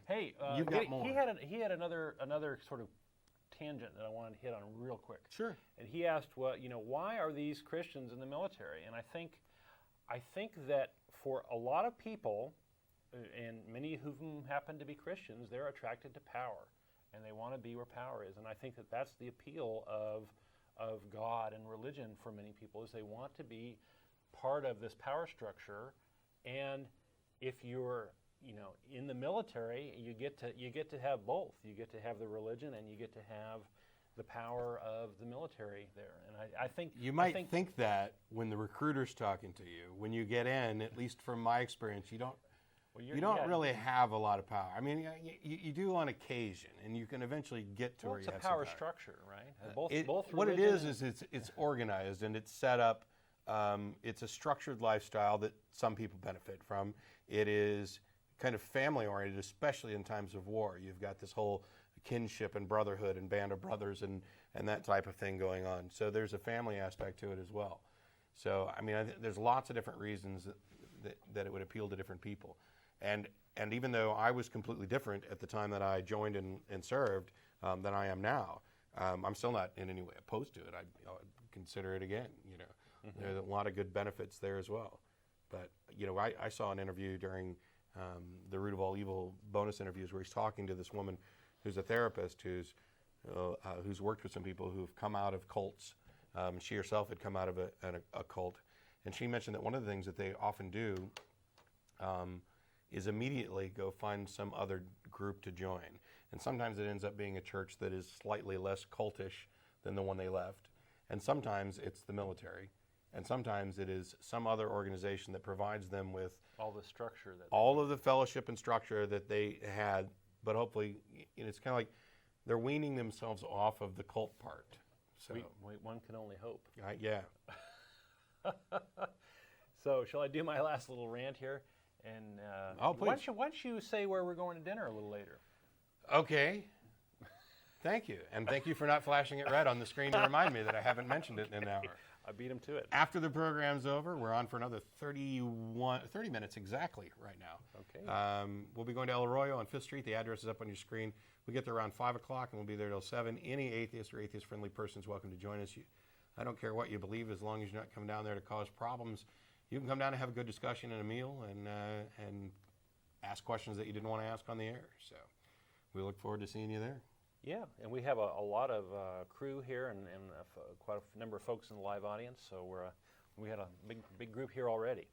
Hey, You've got more. He had another sort of tangent that I wanted to hit on real quick. Sure. And he asked, well, why are these Christians in the military? And I think that for a lot of people, and many of whom happen to be Christians, they're attracted to power, and they want to be where power is. And I think that that's the appeal of God and religion for many people, is they want to be part of this power structure. And if you're in the military, you get to have both. You get to have the religion, and you get to have the power of the military there. And I think you might think that when the recruiter's talking to you, when you get in, at least from my experience, you don't really have a lot of power. I mean, you do on occasion, and you can eventually get to where you have some power. It's a power structure, right? Both what it is it's organized and it's set up. It's a structured lifestyle that some people benefit from. It is kind of family-oriented, especially in times of war. You've got this whole kinship and brotherhood and band of brothers and that type of thing going on. So there's a family aspect to it as well. So, I mean, there's lots of different reasons that it would appeal to different people. And even though I was completely different at the time that I joined and served than I am now, I'm still not in any way opposed to it. I'd consider it again, Mm-hmm. There's a lot of good benefits there as well. But, I saw an interview during the Root of All Evil bonus interviews where he's talking to this woman who's a therapist who's worked with some people who've come out of cults. She herself had come out of a cult. And she mentioned that one of the things that they often do is immediately go find some other group to join. And sometimes it ends up being a church that is slightly less cultish than the one they left. And sometimes it's the military. And sometimes it is some other organization that provides them with all the structure, all of the fellowship and structure that they had. But hopefully, it's kind of like they're weaning themselves off of the cult part. So one can only hope. Yeah. So shall I do my last little rant here? And please. Why don't you say where we're going to dinner a little later? Okay. Thank you. And thank you for not flashing it red on the screen to remind me that I haven't mentioned it in an hour. I beat him to it. After the program's over, we're on for another 30 minutes exactly right now. Okay. We'll be going to El Arroyo on 5th Street. The address is up on your screen. We get there around 5 o'clock, and we'll be there till 7. Any atheist or atheist-friendly person is welcome to join us. I don't care what you believe, as long as you're not coming down there to cause problems. You can come down and have a good discussion and a meal and ask questions that you didn't want to ask on the air. So we look forward to seeing you there. Yeah, and we have a lot of crew here and quite a number of folks in the live audience. So we had a big group here already.